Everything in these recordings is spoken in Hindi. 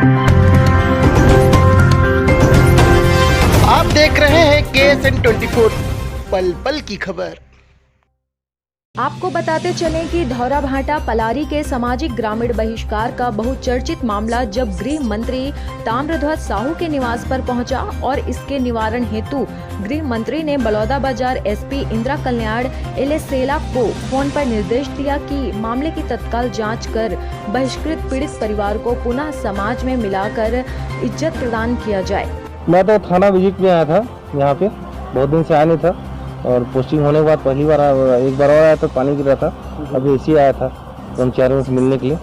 आप देख रहे हैं KSN 24 पल पल की खबर। आपको बताते चलें कि धौराभाटा पलारी के सामाजिक ग्रामीण बहिष्कार का बहुचर्चित मामला जब गृह मंत्री ताम्रध्वज साहू के निवास पर पहुंचा और इसके निवारण हेतु गृह मंत्री ने बलौदाबाजार SP इंदिरा कल्याण LS सेला को फोन पर निर्देश दिया कि मामले की तत्काल जांच कर बहिष्कृत पीड़ित परिवार को पुनः समाज में मिलाकर इज्जत प्रदान किया जाए। मैं तो थाना विजिट में आया था, यहाँ पे बहुत दिन से आया नहीं था और पोस्टिंग होने के बाद पहली बार एक बार और आया तो पानी गिर रहा था। अभी ऐसे आया था कर्मचारियों से मिलने के लिए।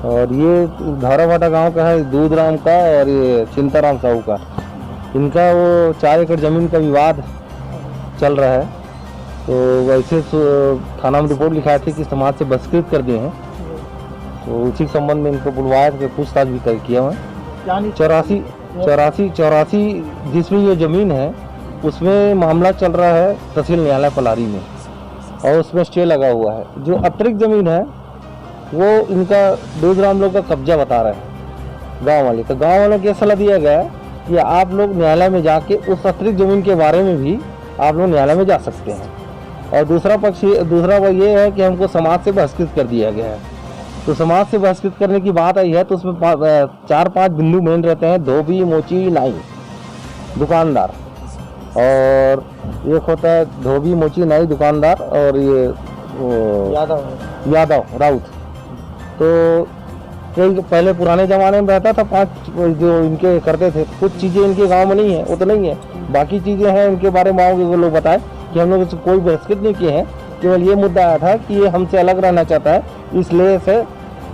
और ये धौराभाटा गांव का है, दूधराम का और ये चिंताराम साहू का। इनका वो 4 एकड़ ज़मीन का विवाद चल रहा है। तो वैसे थाना में रिपोर्ट लिखाए थे कि समाज से बहिष्कृत कर दिए हैं। तो उसी संबंध में इनको बुलवाया था, पूछताछ भी किया मैं। 84 जिसमें ये ज़मीन है उसमें मामला चल रहा है तहसील न्यायालय पलारी में और उसमें स्टे लगा हुआ है। जो अतिरिक्त ज़मीन है वो इनका दूधराम लोग का कब्जा बता रहे हैं गांव वाले। तो गांव वालों को यह सलाह दिया गया है कि आप लोग न्यायालय में जाके उस अतिरिक्त ज़मीन के बारे में भी आप लोग न्यायालय में जा सकते हैं। और दूसरा वो ये है कि हमको समाज से बहिष्कृत कर दिया गया है। तो समाज से बहिष्कृत करने की बात आई है तो उसमें 4-5 बिंदु मेन रहते हैं। धोबी, मोची, नाई, दुकानदार और एक होता है धोबी, मोची, नाई, दुकानदार और ये यादव राउत। तो कई पहले पुराने ज़माने में रहता था 5 जो इनके करते थे। कुछ चीज़ें इनके गांव में नहीं है, वो तो नहीं है। बाकी चीज़ें हैं इनके बारे में आओगे वो लोग बताए कि हम लोग कोई बहिष्कृत नहीं किए हैं। केवल ये मुद्दा आया था कि ये हमसे अलग रहना चाहता है, इसलिए से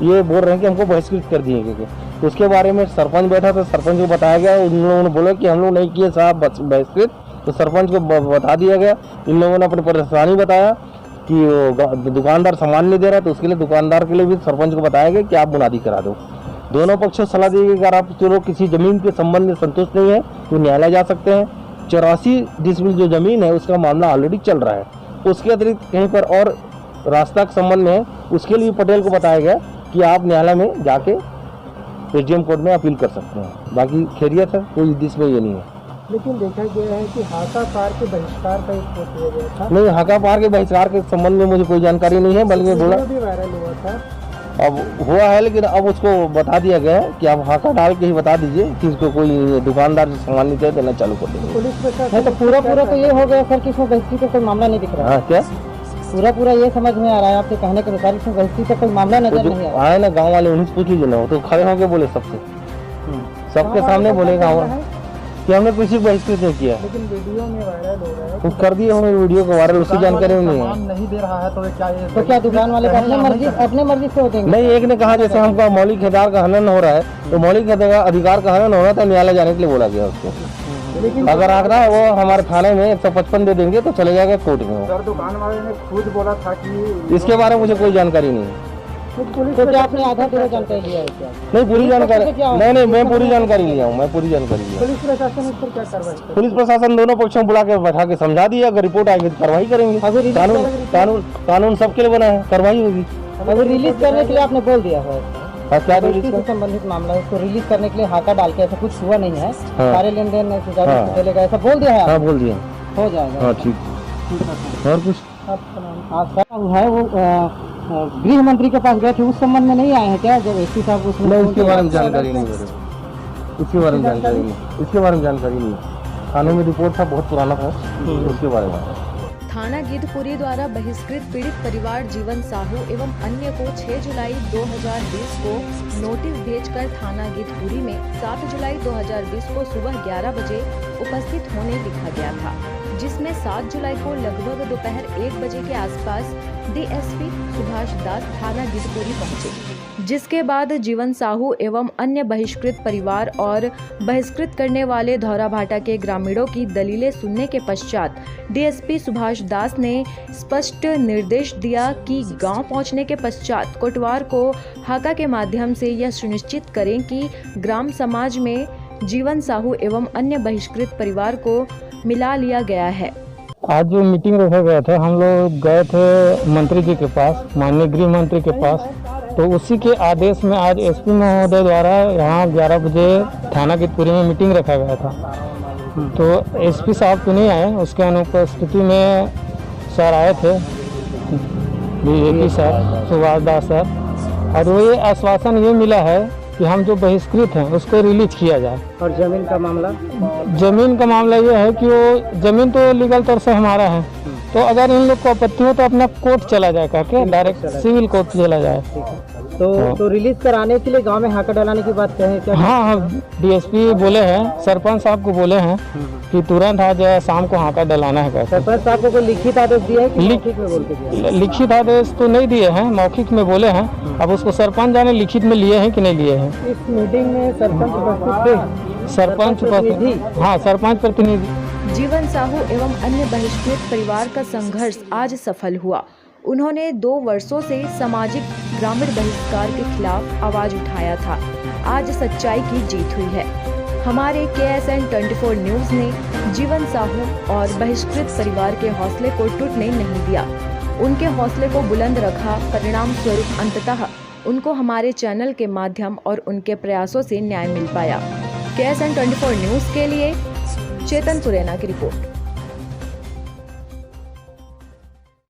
ये बोल रहे हैं कि हमको बहिष्कृत कर दिए गए। तो उसके बारे में सरपंच बैठा था, सरपंच को बताया गया। उन लोगों ने बोला कि हम लोग नहीं किए साहब बहिष्कृत। तो सरपंच को बता दिया गया। इन लोगों ने अपनी परेशानी बताया कि वो दुकानदार सामान नहीं दे रहा, तो उसके लिए दुकानदार के लिए भी सरपंच को बताया गया कि आप मुनादी करा दो। दोनों पक्षों से सलाह दी गई कि अगर आप जो लोग किसी ज़मीन के संबंध में संतुष्ट नहीं है तो न्यायालय जा सकते हैं। 84 डिसमिल जो ज़मीन है उसका मामला ऑलरेडी चल रहा है। उसके अतिरिक्त कहीं पर और रास्ता के संबंध में है, उसके लिए पटेल को बताया गया कि आप न्यायालय में जाके SDM कोर्ट में अपील कर सकते हैं। बाकी खैरियत है, कोई इसमें ये नहीं है। लेकिन देखा गया है कि हाका पार के बहिष्कार का एक पोस्ट किया गया था। नहीं, हाका पार के बहिष्कार के संबंध में मुझे कोई जानकारी नहीं है, बल्कि बोला भी वायरल हुआ था। अब हुआ है, लेकिन अब उसको बता दिया गया है कि आप हाका डाल के ही बता दीजिए कि इसको कोई दुकानदार सामान नहीं चाहिए देना चालू कर देंगे। पुलिस प्रशासन तो पूरा तो ये हो गया सर कि इसमें बहिष्कृत का कोई मामला नहीं दिख रहा है। क्या पूरा ये समझ में आ रहा है आपके कहने के अनुसार इसमें बहिष्कृत का कोई मामला नजर नहीं आ रहा है ना। गाँव वाले उन्हीं से पूछ लीजिए ना, वो तो खड़े होके बोले सबके सामने बोले गाँव कि हमने किसी को बहिष्कृत नहीं किया। लेकिन वीडियो में वायरल हो रहा है तो कर दिए होंगे वीडियो को वायरल, उसकी जानकारी नहीं है। नहीं दे रहा है तो क्या दुकान वाले अपने मर्जी से होते हैं? नहीं, एक ने कहा जैसे हमको मौलिक अधिकार का हनन हो रहा है तो मौलिक अधिकार का हनन हो रहा था, न्यायालय जाने के लिए बोला गया उसको। लेकिन अगर आग रहा है वो हमारे थाने में 155 दे देंगे तो चले जाएगा कोर्ट में। सर दुकान वाले ने खुद बोला था कि इसके बारे में मुझे कोई जानकारी नहीं है। तो क्या आपने आधा पूरा जानकारी लिया है क्या? नहीं, पूरी जानकारी नहीं, मैं पूरी जानकारी लिया हूँ, मैं पूरी जानकारी लिया। पुलिस प्रशासन इस पर क्या कार्रवाई? पुलिस प्रशासन दोनों पक्षों बुला के बैठा के समझा दिया। अगर रिपोर्ट आएगी तो कार्रवाई करेंगे। कानून सबके लिए बना है, कार्रवाई होगी। अगर रिलीज करने के लिए आपने बोल दिया है क्या रिलीज से संबंधित मामला है, उसको रिलीज करने के लिए हाका डाल के ऐसा कुछ हुआ नहीं है, सारे लेन देन सुचारू रूप से चलेगा, ऐसा बोल दिया है? हाँ, बोल दिया, हो जाएगा। हाँ ठीक। और कुछ है वो गृह मंत्री के पास गए थे, उस संबंध में नहीं आए हैं क्या? जब एसपी साहब उसमें उसके बारे में जानकारी नहीं है, उसके बारे में जानकारी नहीं, इसके बारे में जानकारी नहीं। थाने में रिपोर्ट था, बहुत पुराना था, उसके बारे में। थाना गिद्धपुरी द्वारा बहिष्कृत पीड़ित परिवार जीवन साहू एवं अन्य को 6 जुलाई 2020 को नोटिस भेजकर थाना गिद्धपुरी में 7 जुलाई 2020 को सुबह 11 बजे उपस्थित होने लिखा गया था, जिसमें 7 जुलाई को लगभग दोपहर 1 बजे के आसपास DSP सुभाष दास थाना गिद्धपुरी पहुंचे, जिसके बाद जीवन साहू एवं अन्य बहिष्कृत परिवार और बहिष्कृत करने वाले धौराभाटा के ग्रामीणों की दलीलें सुनने के पश्चात DSP सुभाष दास ने स्पष्ट निर्देश दिया कि गांव पहुंचने के पश्चात कोटवार को हाका के माध्यम से यह सुनिश्चित करें कि ग्राम समाज में जीवन साहू एवं अन्य बहिष्कृत परिवार को मिला लिया गया है। आज जो मीटिंग रखा गया था, हम लोग गए थे मंत्री जी के पास, माननीय गृह मंत्री के पास, तो उसी के आदेश में आज एसपी महोदय द्वारा यहाँ 11 बजे थाना गिद्धपुरी में मीटिंग रखा गया था। तो एसपी साहब तो नहीं आए, उसके अनुपस्थिति में सर आए थे, बीजेपी सर, सुभाष दास सर, और वो ये आश्वासन ये मिला है कि हम जो बहिष्कृत हैं उसको रिलीज किया जाए। और जमीन का मामला? जमीन का मामला ये है कि वो जमीन तो लीगल तौर से हमारा है, तो अगर इन लोग को आपत्ति हो तो अपना कोर्ट चला जाए, करके डायरेक्ट सिविल कोर्ट चला जाए। तो रिलीज कराने के लिए गांव में हाका डलाने की बात कहें क्या? हाँ, डीएसपी बोले हैं, सरपंच साहब को बोले हैं कि तुरंत आज शाम को हाका डलाना है। सरपंच साहब को कोई लिखित आदेश दिया है कि मौखिक में बोल के दिया? लिखित आदेश तो नहीं दिए हैं, मौखिक में बोले हैं। अब उसको सरपंच जाने लिखित में लिए हैं कि नहीं लिए हैं। इस मीटिंग में सरपंच उपस्थित थे? सरपंच प्रतिनिधि, हाँ, सरपंच प्रतिनिधि। जीवन साहू एवं अन्य बहिष्कृत परिवार का संघर्ष आज सफल हुआ। उन्होंने 2 वर्षों से सामाजिक ग्रामीण बहिष्कार के खिलाफ आवाज उठाया था। आज सच्चाई की जीत हुई है। हमारे KSN 24 न्यूज ने जीवन साहू और बहिष्कृत परिवार के हौसले को टूटने नहीं दिया। उनके हौसले को बुलंद रखा। परिणाम स्वरूप अंततः उनको हमारे चैनल के माध्यम और उनके प्रयासों से न्याय मिल पाया। KSN 24 न्यूज के लिए चेतन सुरेना की रिपोर्ट।